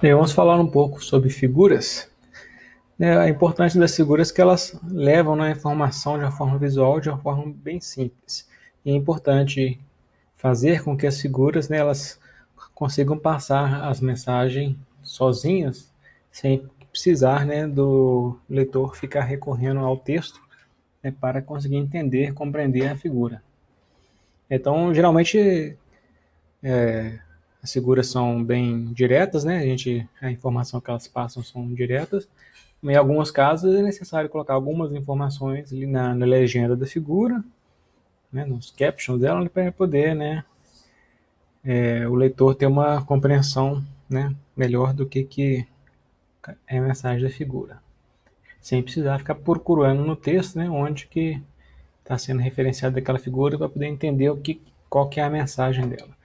E vamos falar um pouco sobre figuras. É importante das figuras que elas levam, né, a informação de uma forma visual, de uma forma bem simples. E é importante fazer com que as figuras, né, elas consigam passar as mensagens sozinhas, sem precisar, né, do leitor ficar recorrendo ao texto, né, para conseguir entender, compreender a figura. Então, geralmente, as figuras são bem diretas, né? A informação que elas passam são diretas. Em alguns casos é necessário colocar algumas informações ali na legenda da figura, né, nos captions dela, para poder, né, o leitor ter uma compreensão, né, melhor do que é a mensagem da figura, sem precisar ficar procurando no texto, né, onde que está sendo referenciada aquela figura para poder entender qual que é a mensagem dela.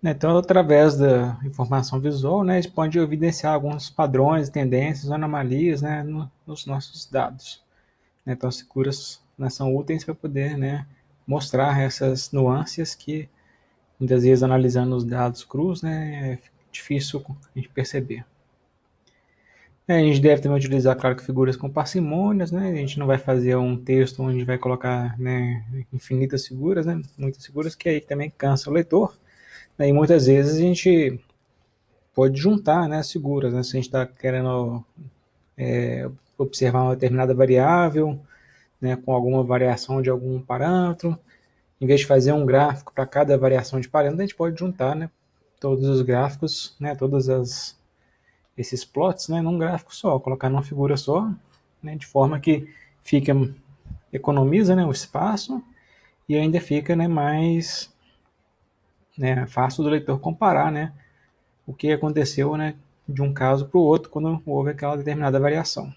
Então, através da informação visual, né, a gente pode evidenciar alguns padrões, tendências, anomalias, né, nos nossos dados. Então, as figuras, né, são úteis para poder, né, mostrar essas nuances que, muitas vezes, analisando os dados crus, né, é difícil a gente perceber. A gente deve também utilizar, claro, que figuras com parcimônias, né? A gente não vai fazer um texto onde vai colocar, né, infinitas figuras, né? Muitas figuras, que aí também cansa o leitor. Né? E muitas vezes a gente pode juntar, né, as figuras, né? Se a gente está querendo observar uma determinada variável, né, com alguma variação de algum parâmetro, em vez de fazer um gráfico para cada variação de parâmetro, a gente pode juntar, né, todos os gráficos, né, esses plots, né, num gráfico só, colocar numa figura só, né, de forma que fica, economiza, né, o espaço e ainda fica, né, mais, né, fácil do leitor comparar, né, o que aconteceu, né, de um caso para o outro quando houve aquela determinada variação.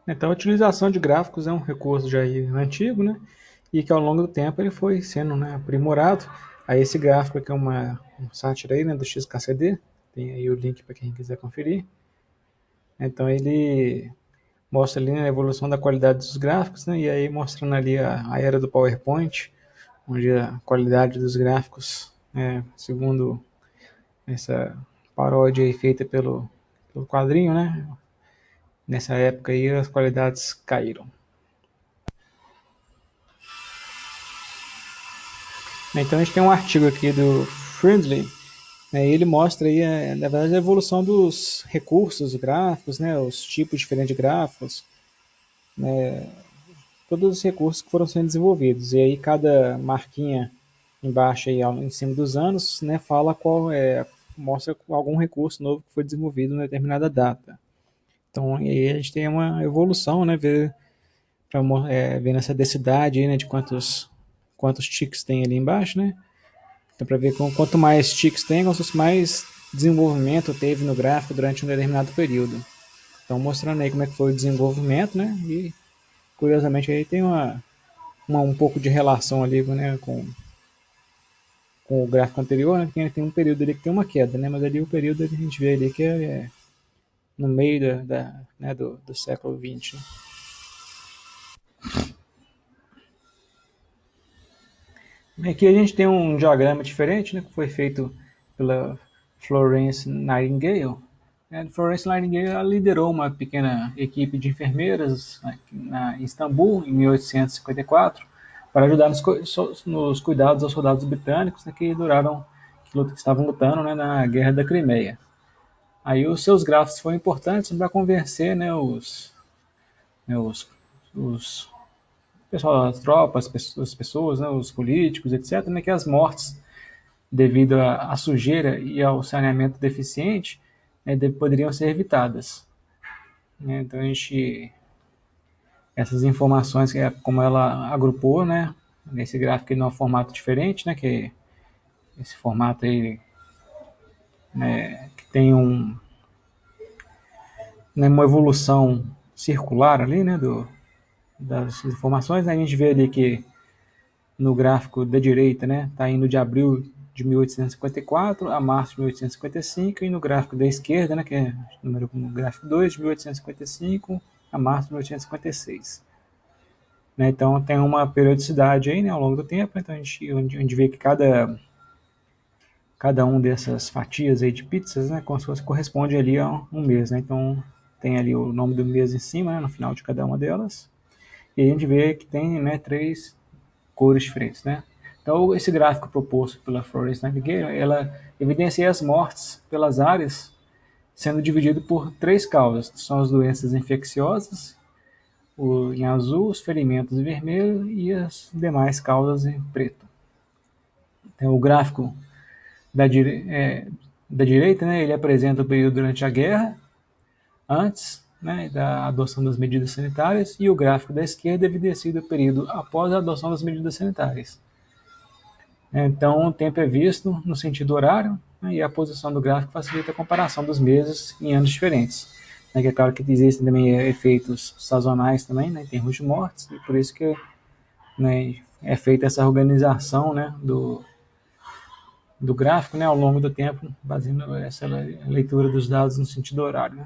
Então, a utilização de gráficos é um recurso já antigo, né? E que ao longo do tempo ele foi sendo, né, aprimorado. Aí esse gráfico aqui é um sátira aí, né, do XKCD. Tem aí o link para quem quiser conferir. Então ele mostra ali, né, a evolução da qualidade dos gráficos, né? E aí mostrando ali a era do PowerPoint, onde a qualidade dos gráficos, né, segundo essa paródia aí feita pelo quadrinho, né? Nessa época aí as qualidades caíram. Então a gente tem um artigo aqui do Friendly, né, ele mostra aí, na verdade, a evolução dos recursos gráficos, né, os tipos diferentes de gráficos, todos os recursos que foram sendo desenvolvidos. E aí cada marquinha embaixo aí, em cima dos anos, né, fala mostra algum recurso novo que foi desenvolvido em determinada data. Então aí a gente tem uma evolução, né, vendo essa densidade aí, né, de quantos ticks tem ali embaixo, né? Então, para ver quanto mais ticks tem, mais desenvolvimento teve no gráfico durante um determinado período. Então, mostrando aí como é que foi o desenvolvimento, né? E, curiosamente, aí tem um pouco de relação ali, né, com o gráfico anterior, né? Tem um período ali que tem uma queda, né? Mas ali o período a gente vê ali que é no meio né, do século XX. Né? Aqui a gente tem um diagrama diferente, né, que foi feito pela Florence Nightingale. Florence Nightingale liderou uma pequena equipe de enfermeiras em Istambul, em 1854, para ajudar nos cuidados aos soldados britânicos, né, que estavam lutando, né, na Guerra da Crimeia. Aí os seus gráficos foram importantes para convencer, né, né, os pessoal, as tropas, as pessoas, né, os políticos, etc., né, que as mortes devido à sujeira e ao saneamento deficiente, né, poderiam ser evitadas. Né? Então essas informações, como ela agrupou, né, nesse gráfico em um formato diferente, né, que esse formato aí, né, que tem né, uma evolução circular ali, né, das informações, né, a gente vê ali que no gráfico da direita, né, está indo de abril de 1854 a março de 1855, e no gráfico da esquerda, né, que é no gráfico 2, de 1855 a março de 1856. né? Então tem uma periodicidade aí, né, ao longo do tempo. Então a gente vê que cada um dessas fatias aí de pizzas, né, como se fosse, corresponde ali a um mês, né? Então tem ali o nome do mês em cima, né, no final de cada uma delas. E a gente vê que tem, né, três cores diferentes, né? Então esse gráfico proposto pela Florence Nightingale, ela evidencia as mortes pelas áreas sendo dividido por três causas. São as doenças infecciosas, em azul, os ferimentos em vermelho e as demais causas em preto. Então, o gráfico da direita, né, ele apresenta o período durante a guerra, antes, né, da adoção das medidas sanitárias, e o gráfico da esquerda evidencia o período após a adoção das medidas sanitárias. Então, o tempo é visto no sentido horário, né, e a posição do gráfico facilita a comparação dos meses em anos diferentes. É claro que existem também efeitos sazonais também, né, em termos de mortes, e por isso que, né, é feita essa organização, né, do gráfico, né, ao longo do tempo, baseando essa leitura dos dados no sentido horário.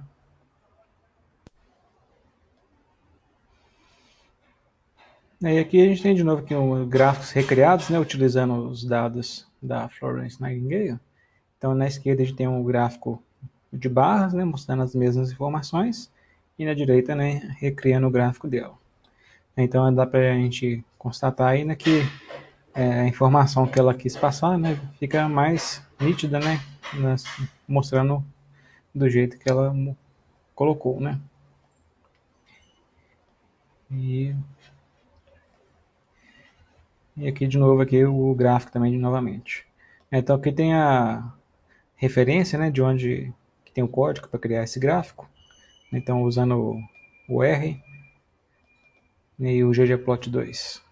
Né. E aqui a gente tem de novo aqui gráficos recriados, né, utilizando os dados da Florence Nightingale. Então, na esquerda a gente tem um gráfico de barras, né, mostrando as mesmas informações, e na direita, né, recriando o gráfico dela. Então, dá para a gente constatar aí, né, que a informação que ela quis passar, né, fica mais nítida, né, mostrando do jeito que ela colocou, né. E, e aqui de novo aqui o gráfico também novamente. Então aqui tem a referência, né, de onde que tem o código para criar esse gráfico. Então usando o R e o ggplot2.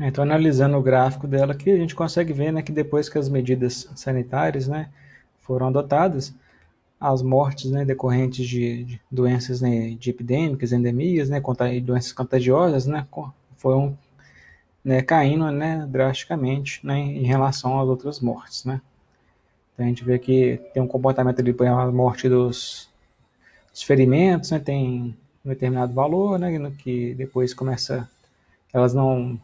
Então, analisando o gráfico dela aqui, a gente consegue ver, né, que depois que as medidas sanitárias, né, foram adotadas, as mortes, né, decorrentes de doenças, né, de epidêmicas, endemias, né, doenças contagiosas, né, foram, né, caindo, né, drasticamente, né, em relação às outras mortes, né. Então, a gente vê que tem um comportamento ali, por exemplo, a morte dos ferimentos, né, tem um determinado valor, né, que depois começa, elas não,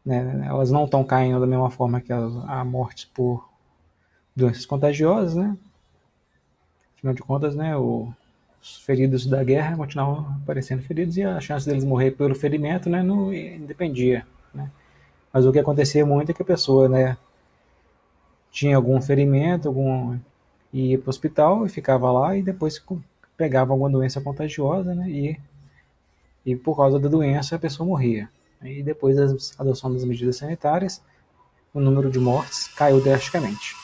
né, elas não estão caindo da mesma forma que a morte por doenças contagiosas, né? Afinal de contas, né, os feridos da guerra continuavam aparecendo feridos e a chance deles morrer pelo ferimento, né, não independia, né? Mas o que acontecia muito é que a pessoa, né, tinha algum ferimento, ia para o hospital e ficava lá e depois pegava alguma doença contagiosa, né, e por causa da doença a pessoa morria. E depois da adoção das medidas sanitárias, o número de mortes caiu drasticamente.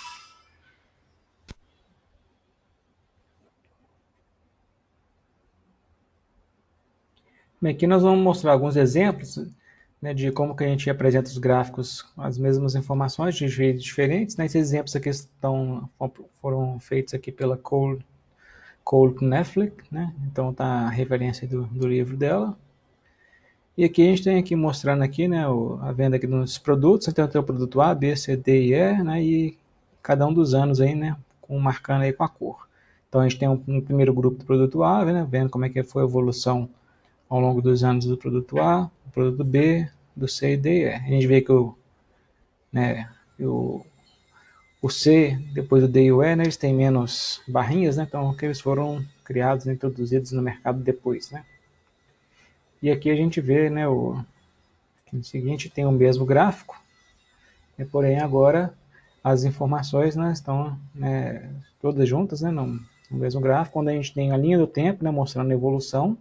Bem, aqui nós vamos mostrar alguns exemplos, né, de como que a gente apresenta os gráficos, as mesmas informações de jeitos diferentes. Né? Esses exemplos aqui foram feitos aqui pela Cole Kneflick, né? Então tá a referência do livro dela. E aqui a gente tem aqui mostrando aqui, né, a venda aqui dos produtos. Então tem o produto A, B, C, D e E, né, e cada um dos anos aí, né, marcando aí com a cor. Então a gente tem um primeiro grupo do produto A, né, vendo como é que foi a evolução ao longo dos anos do produto A, do produto B, do C e D e E. A gente vê que né, o C, depois do D e o E, né, eles têm menos barrinhas, né, então que eles foram criados, introduzidos no mercado depois, né. E aqui a gente vê, né, no seguinte tem o mesmo gráfico, porém agora as informações, né, estão, né, todas juntas, né, no mesmo gráfico, onde a gente tem a linha do tempo, né, mostrando a evolução,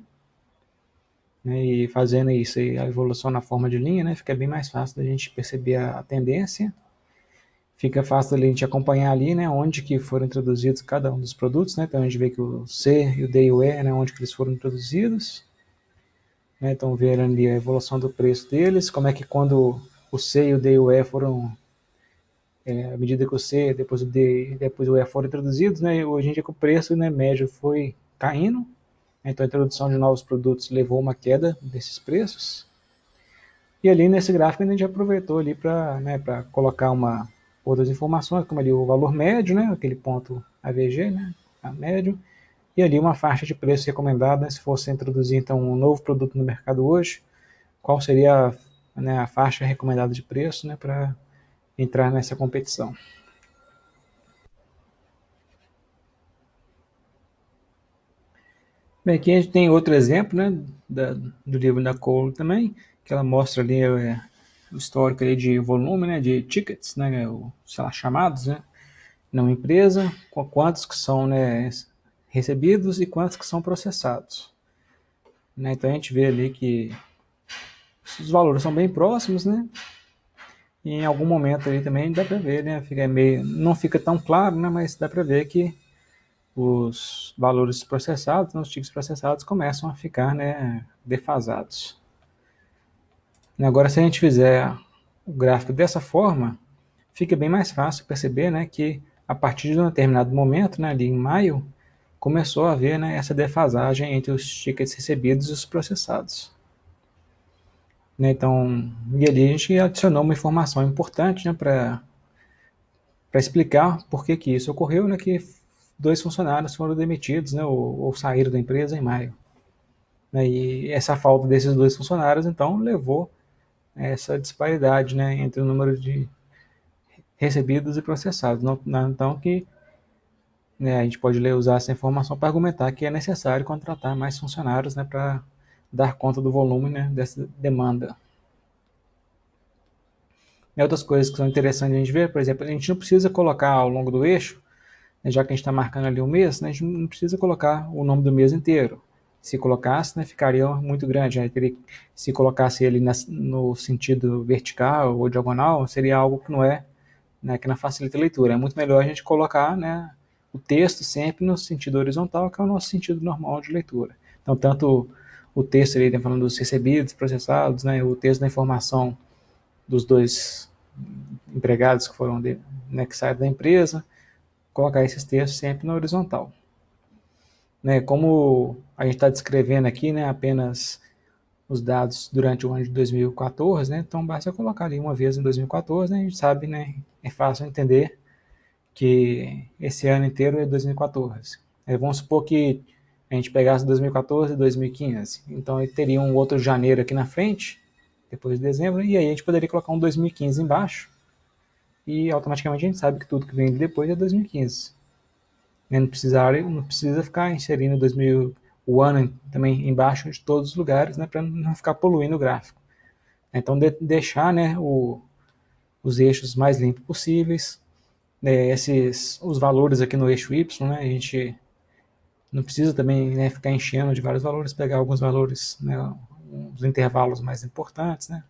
né, e fazendo isso, a evolução na forma de linha, né, fica bem mais fácil da gente perceber a tendência, fica fácil da gente acompanhar ali, né, onde que foram introduzidos cada um dos produtos, né, então a gente vê que o C e o D e o E, né, onde que eles foram introduzidos, né, então vendo ali a evolução do preço deles, como é que quando o C e o D e o E foram, à medida que o C, depois o D, depois o E foram introduzidos, né, hoje em dia que o preço, né, médio foi caindo, então a introdução de novos produtos levou uma queda desses preços. E ali nesse gráfico a gente aproveitou ali para, né, para colocar outras informações, como ali o valor médio, né, aquele ponto AVG, né, a médio, e ali uma faixa de preço recomendada, né, se fosse introduzir então um novo produto no mercado hoje, qual seria, né, a faixa recomendada de preço, né, para entrar nessa competição. Bem, aqui a gente tem outro exemplo, né, do livro da Cole também, que ela mostra ali o histórico ali de volume, né, de tickets, né, sei lá, chamados, né, numa empresa, com quantos que são, né, recebidos e quantos que são processados. Né, então a gente vê ali que os valores são bem próximos, né, e em algum momento ali também dá para ver, né, fica meio, não fica tão claro, né, mas dá para ver que os valores processados, né, os tickets processados começam a ficar, né, defasados. Agora, se a gente fizer o gráfico dessa forma, fica bem mais fácil perceber, né, que a partir de um determinado momento, né, ali em maio, começou a haver, né, essa defasagem entre os tickets recebidos e os processados. Né, então, e ali a gente adicionou uma informação importante, né, para explicar por que, que isso ocorreu, né, que 2 funcionários foram demitidos, né, ou saíram da empresa em maio. Né, e essa falta desses 2 funcionários, então, levou a essa disparidade, né, entre o número de recebidos e processados. Então, que, né, a gente pode usar essa informação para argumentar que é necessário contratar mais funcionários, né, para dar conta do volume, né, dessa demanda. E outras coisas que são interessantes a gente ver, por exemplo, a gente não precisa colocar ao longo do eixo, né, já que a gente está marcando ali um mês, né, a gente não precisa colocar o nome do mês inteiro. Se colocasse, né, ficaria muito grande. Né? Se colocasse ele no sentido vertical ou diagonal, seria algo que não é, né, que não facilita a leitura. É muito melhor a gente colocar, né, o texto sempre no sentido horizontal, que é o nosso sentido normal de leitura. Então, tanto o texto ali, né, falando dos recebidos, processados, né, o texto da informação dos 2 empregados que foram né, que saíram da empresa, colocar esses textos sempre na horizontal. Né, como a gente está descrevendo aqui, né, apenas os dados durante o ano de 2014, né, então basta colocar ali uma vez em 2014, né, a gente sabe, né, é fácil entender que esse ano inteiro é 2014. Vamos supor que a gente pegasse 2014 e 2015, então aí teria um outro janeiro aqui na frente, depois de dezembro, e aí a gente poderia colocar um 2015 embaixo, e automaticamente a gente sabe que tudo que vem depois é 2015. Não precisa ficar inserindo 2000, o ano também embaixo de todos os lugares, né, para não ficar poluindo o gráfico. Então, deixar, né, os eixos mais limpos possíveis. Os valores aqui no eixo Y, né, a gente não precisa também, né, ficar enchendo de vários valores, pegar alguns valores, né, os intervalos mais importantes, né.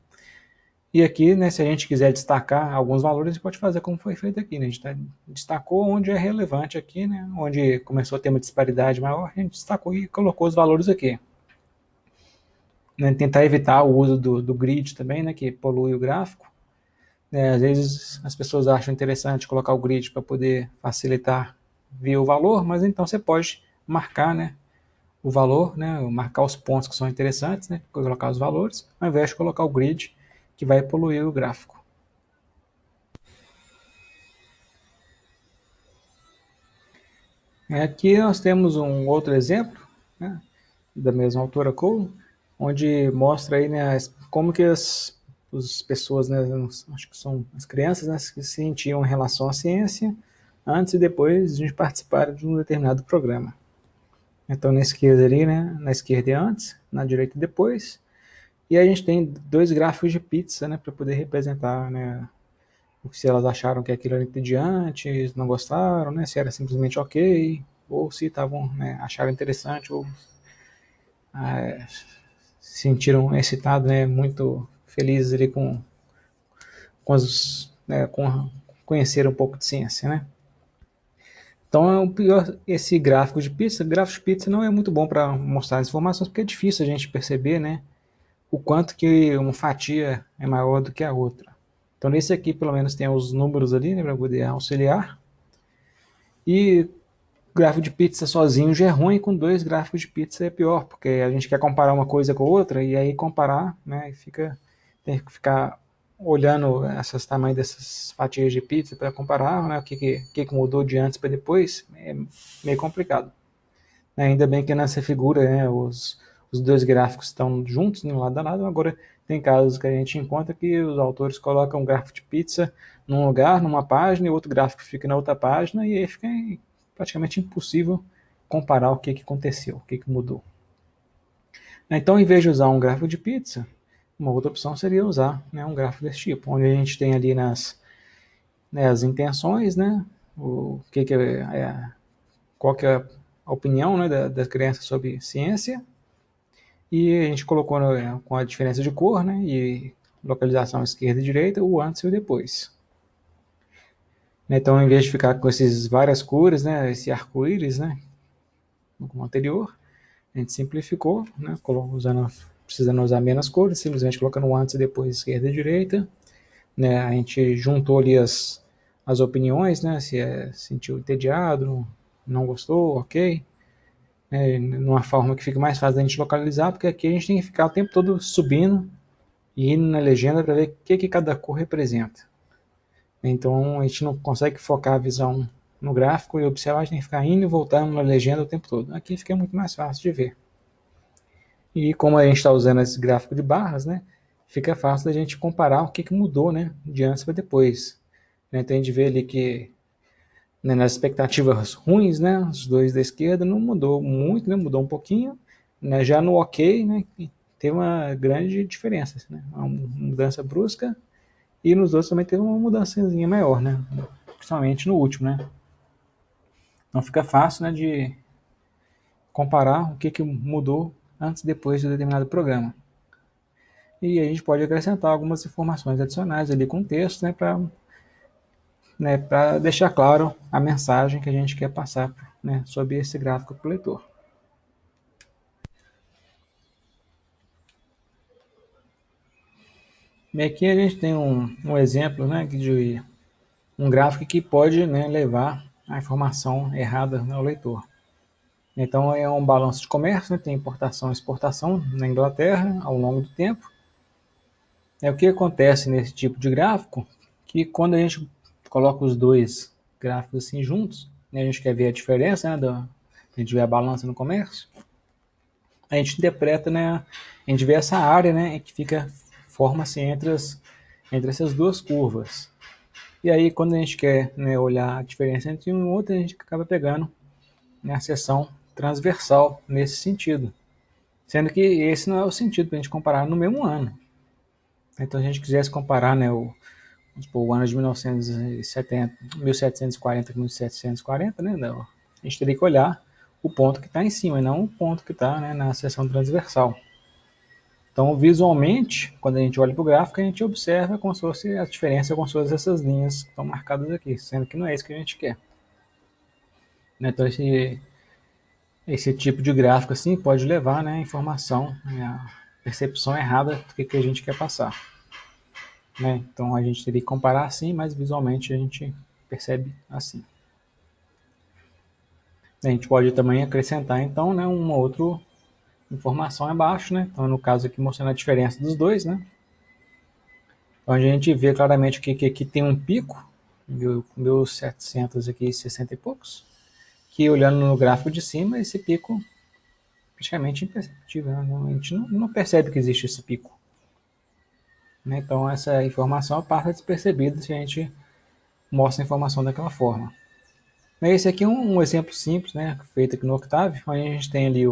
E aqui, né, se a gente quiser destacar alguns valores, a gente pode fazer como foi feito aqui. Né? A gente destacou onde é relevante aqui, né? Onde começou a ter uma disparidade maior, a gente destacou e colocou os valores aqui. Né? Tentar evitar o uso do grid também, né, que polui o gráfico. Às vezes as pessoas acham interessante colocar o grid para poder facilitar ver o valor, mas então você pode marcar, né, o valor, né, marcar os pontos que são interessantes, né, colocar os valores, ao invés de colocar o grid que vai poluir o gráfico. Aqui nós temos um outro exemplo, né, da mesma autora Cole, onde mostra aí, né, como que as pessoas, né, acho que são as crianças, né, se sentiam em relação à ciência antes e depois de participar de um determinado programa. Então na esquerda ali, né, na esquerda é antes, na direita depois, e aí a gente tem 2 gráficos de pizza, né, para poder representar, né, se elas acharam que aquilo era entediante, não gostaram, né, se era simplesmente ok, ou se estavam, né, acharam interessante, ou se sentiram excitados, né, muito felizes ali né, com conhecer um pouco de ciência, né. Então, esse gráfico de pizza não é muito bom para mostrar as informações, porque é difícil a gente perceber, né, o quanto que uma fatia é maior do que a outra. Então, nesse aqui, pelo menos, tem os números ali, né, para poder auxiliar. E gráfico de pizza sozinho já é ruim, com 2 gráficos de pizza é pior, porque a gente quer comparar uma coisa com a outra, e aí comparar, né, tem que ficar olhando esses tamanhos dessas fatias de pizza para comparar, né, o que mudou de antes para depois, é meio complicado. Ainda bem que nessa figura, né, os dois gráficos estão juntos, né, lado a lado. Agora, tem casos que a gente encontra que os autores colocam um gráfico de pizza num lugar, numa página, e outro gráfico fica na outra página, e aí fica praticamente impossível comparar o que aconteceu, o que mudou. Então, em vez de usar um gráfico de pizza, uma outra opção seria usar, né, um gráfico desse tipo, onde a gente tem ali as intenções, né, qual que é a opinião, né, das crianças sobre ciência, e a gente colocou com a diferença de cor, né, e localização esquerda e direita, o antes e o depois. Então, em vez de ficar com essas várias cores, né, esse arco-íris, né, como anterior, a gente simplificou, né, precisando usar menos cores, simplesmente colocando o antes e depois esquerda e direita. Né, a gente juntou ali as opiniões, né, se sentiu entediado, não gostou, ok. Numa forma que fique mais fácil da gente localizar, porque aqui a gente tem que ficar o tempo todo subindo e indo na legenda para ver o que cada cor representa. Então a gente não consegue focar a visão no gráfico e observar, a gente tem que ficar indo e voltando na legenda o tempo todo. Aqui fica muito mais fácil de ver. E como a gente está usando esse gráfico de barras, né, fica fácil da gente comparar o que mudou, né, de antes para depois. Então a gente vê ali que, né, nas expectativas ruins, né, os dois da esquerda não mudou muito, né, mudou um pouquinho. Né, já no ok, né, tem uma grande diferença, né, uma mudança brusca, e nos outros também teve uma mudançazinha maior, né, principalmente no último, né. Então fica fácil, né, de comparar o que mudou antes e depois de um determinado programa. E a gente pode acrescentar algumas informações adicionais ali com o texto, né, para deixar claro a mensagem que a gente quer passar, né, sobre esse gráfico para o leitor. E aqui a gente tem um exemplo, né, de um gráfico que pode, né, levar a informação errada ao leitor. Então é um balanço de comércio, né, tem importação e exportação na Inglaterra ao longo do tempo. O que acontece nesse tipo de gráfico, que quando a gente coloca os dois gráficos assim juntos, né, a gente quer ver a diferença, né, a gente vê a balança no comércio, a gente interpreta, né, a gente vê essa área, né, que forma-se entre essas duas curvas. E aí, quando a gente quer, né, olhar a diferença entre um e outro, a gente acaba pegando, né, a seção transversal nesse sentido. Sendo que esse não é o sentido para a gente comparar no mesmo ano. Então, se a gente quisesse comparar, né, o ano de 1970, 1740 com 1740, né, a gente teria que olhar o ponto que está em cima, e não o ponto que está, né, na seção transversal. Então, visualmente, quando a gente olha para o gráfico, a gente observa como se fosse a diferença com todas essas linhas que estão marcadas aqui, sendo que não é isso que a gente quer. Então, esse tipo de gráfico assim pode levar, né, a informação, né, a percepção errada do que a gente quer passar. Né? Então, a gente teria que comparar assim, mas visualmente a gente percebe assim. A gente pode também acrescentar, então, né, uma outra informação abaixo, né? Então, no caso aqui, mostrando a diferença dos dois, né? Onde a gente vê claramente que aqui tem um pico, 1760 e poucos, que olhando no gráfico de cima, esse pico praticamente imperceptível, né? A gente não percebe que existe esse pico. Né? Então, essa informação passa despercebida se a gente mostra a informação daquela forma. Esse aqui é um exemplo simples, né, feito aqui no Octave, onde a gente tem ali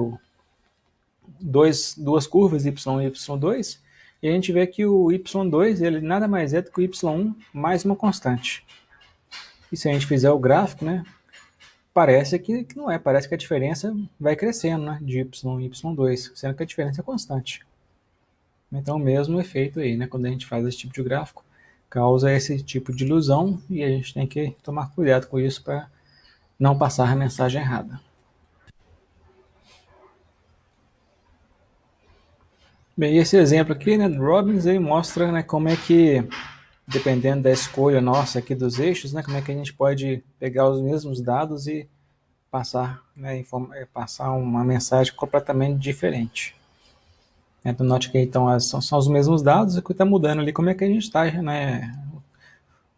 duas curvas, y1 e y2, e a gente vê que o y2 ele nada mais é do que o y1 mais uma constante. E se a gente fizer o gráfico, né, parece que não é, parece que a diferença vai crescendo, né, de y e y2, sendo que a diferença é constante. Então, o mesmo efeito aí, né, quando a gente faz esse tipo de gráfico, causa esse tipo de ilusão, e a gente tem que tomar cuidado com isso para não passar a mensagem errada. Bem, esse exemplo aqui, né, do Robbins, ele mostra, né, como é que, dependendo da escolha nossa aqui dos eixos, né, como é que a gente pode pegar os mesmos dados e passar, né, passar uma mensagem completamente diferente. Então, note que então são os mesmos dados, o que está mudando ali, como é que a gente está, né,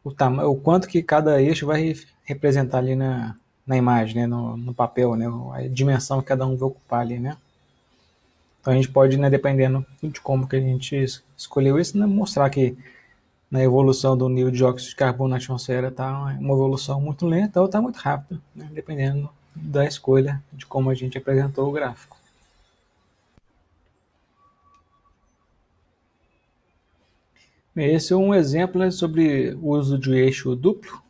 o quanto que cada eixo vai representar ali na na imagem, né, no papel, né, a dimensão que cada um vai ocupar ali, né. Então a gente pode, né, dependendo de como que a gente escolheu isso, né, mostrar que na evolução do nível de dióxido de carbono na atmosfera está uma evolução muito lenta ou está muito rápida, né, dependendo da escolha de como a gente apresentou o gráfico. Esse é um exemplo, né, sobre o uso de eixo duplo,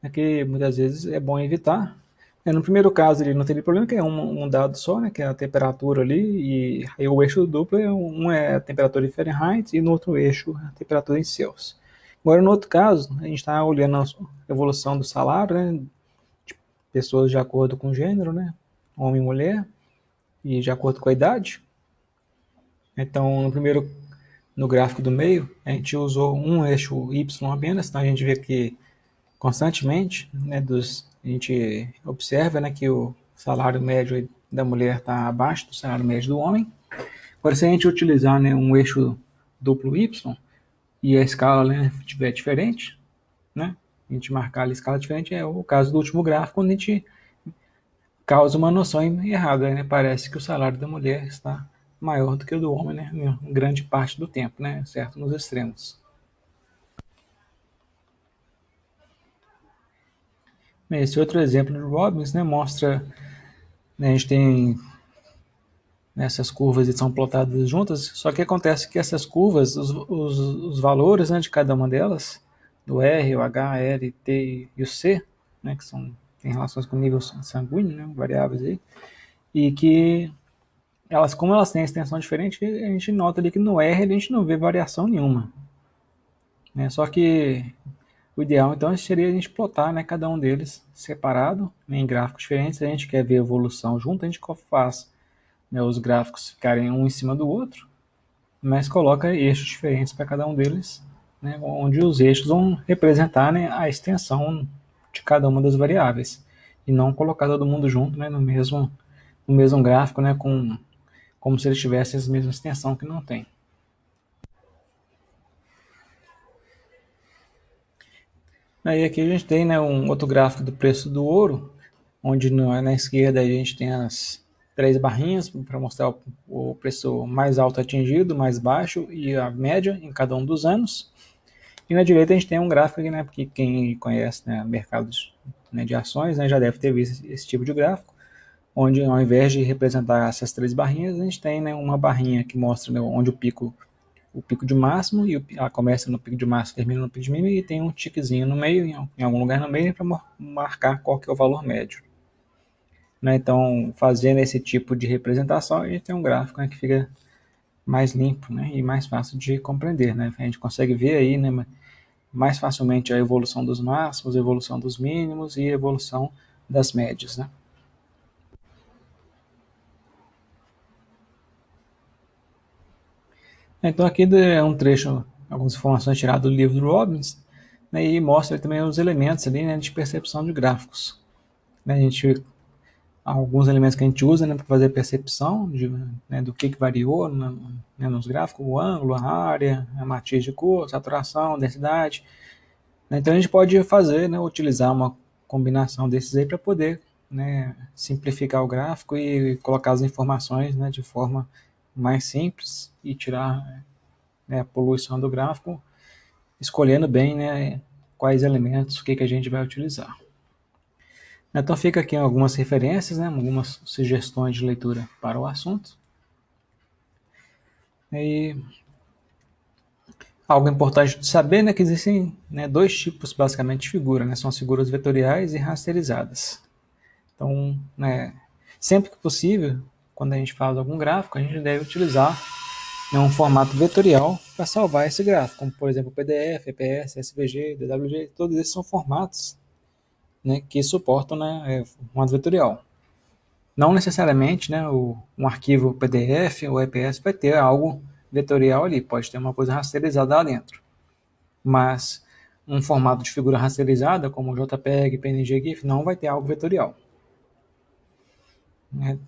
né, que muitas vezes é bom evitar. No primeiro caso, ele não teria problema, que é um dado só, né, que é a temperatura ali, e aí o eixo duplo, um é a temperatura em Fahrenheit e no outro eixo a temperatura em Celsius. Agora, no outro caso, a gente está olhando a evolução do salário, né, de pessoas de acordo com o gênero, né, homem e mulher, e de acordo com a idade. Então, no gráfico do meio, a gente usou um eixo Y apenas, então a gente vê que constantemente, né, a gente observa, né, que o salário médio da mulher está abaixo do salário médio do homem. Agora, se a gente utilizar, né, um eixo duplo Y e a escala, né, estiver diferente, né, a gente marcar a escala diferente, é o caso do último gráfico, onde a gente causa uma noção errada, né, parece que o salário da mulher está maior do que o do homem, né, em grande parte do tempo, né, certo, nos extremos. Esse outro exemplo de Robbins, né, mostra, né, a gente tem essas curvas são plotadas juntas, só que acontece que essas curvas, os valores, né, de cada uma delas, do R, o H, L, T e o C, né, que tem relações com o nível sanguíneo, né, variáveis aí, e que como elas têm extensão diferente, a gente nota ali que no R a gente não vê variação nenhuma. Né, só que o ideal então seria a gente plotar, né, cada um deles separado, né, em gráficos diferentes. Se a gente quer ver a evolução junto, a gente faz, né, os gráficos ficarem um em cima do outro, mas coloca eixos diferentes para cada um deles, né, onde os eixos vão representar, né, a extensão de cada uma das variáveis, e não colocar todo mundo junto, né, no mesmo gráfico, né, como se eles tivessem a mesma extensão, que não tem. Aí aqui a gente tem, né, um outro gráfico do preço do ouro, onde na esquerda a gente tem as três barrinhas para mostrar o preço mais alto atingido, mais baixo e a média em cada um dos anos. E na direita a gente tem um gráfico aqui, né, porque quem conhece, né, mercados, né, de ações, né, já deve ter visto esse tipo de gráfico, onde ao invés de representar essas três barrinhas, a gente tem, né, uma barrinha que mostra, né, onde o pico de máximo, e ela começa no pico de máximo, termina no pico de mínimo, e tem um tiquezinho no meio, em algum lugar no meio, para marcar qual que é o valor médio. Né, então, fazendo esse tipo de representação, a gente tem um gráfico, né, que fica mais limpo, né, e mais fácil de compreender. Né? A gente consegue ver aí, né, mais facilmente a evolução dos máximos, a evolução dos mínimos e a evolução das médias. Né? Então aqui é um trecho, algumas informações tiradas do livro do Robbins, né, e mostra também os elementos ali, né, de percepção de gráficos. Né, alguns elementos que a gente usa, né, para fazer a percepção né, do que variou, né, nos gráficos, o ângulo, a área, a matiz de cor, saturação, densidade. Né, então a gente pode fazer, né, utilizar uma combinação desses aí para poder, né, simplificar o gráfico e colocar as informações, né, de forma mais simples e tirar, né, a poluição do gráfico, escolhendo bem, né, quais elementos, o que a gente vai utilizar. Então fica aqui algumas referências, né, algumas sugestões de leitura para o assunto. E algo importante de saber, né, que existem, né, dois tipos basicamente de figura, né, são as figuras vetoriais e rasterizadas. Então, né, sempre que possível, quando a gente faz algum gráfico, a gente deve utilizar, né, um formato vetorial para salvar esse gráfico, como por exemplo PDF, EPS, SVG, DWG, todos esses são formatos, né, que suportam, né, formato vetorial. Não necessariamente, né, um arquivo PDF ou EPS vai ter algo vetorial ali, pode ter uma coisa rasterizada lá dentro. Mas um formato de figura rasterizada, como JPEG, PNG, GIF, não vai ter algo vetorial. Né?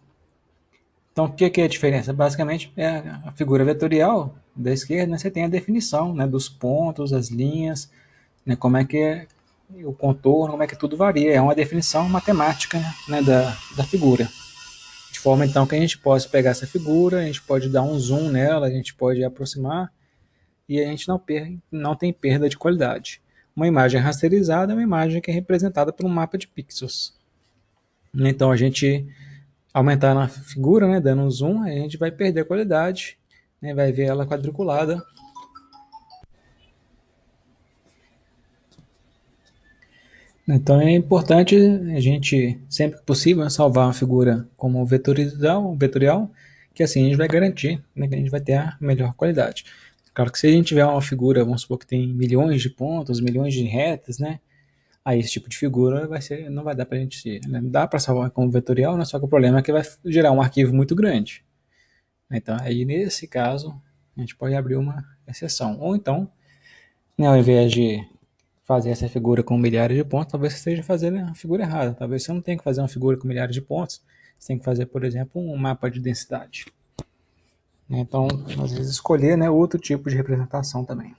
Então, o que é a diferença? Basicamente, é a figura vetorial da esquerda, né, você tem a definição, né, dos pontos, as linhas, né, como é que o contorno, como é que tudo varia. É uma definição matemática, né, da figura. De forma então que a gente possa pegar essa figura, a gente pode dar um zoom nela, a gente pode aproximar e a gente não tem perda de qualidade. Uma imagem rasterizada é uma imagem que é representada por um mapa de pixels. Então a gente aumentar na figura, né, dando um zoom, a gente vai perder a qualidade, né, vai ver ela quadriculada. Então é importante a gente, sempre que possível, salvar uma figura como vetorial, que assim a gente vai garantir, né, que a gente vai ter a melhor qualidade. Claro que se a gente tiver uma figura, vamos supor que tem milhões de pontos, milhões de retas, né, aí esse tipo de figura não vai dar para a gente, né, dá para salvar como vetorial, né, só que o problema é que vai gerar um arquivo muito grande. Então aí nesse caso a gente pode abrir uma exceção, ou então, né, ao invés de fazer essa figura com milhares de pontos, talvez você esteja fazendo a figura errada. Talvez você não tenha que fazer uma figura com milhares de pontos. Você tem que fazer, por exemplo, um mapa de densidade. Então, às vezes, escolher, né, outro tipo de representação também.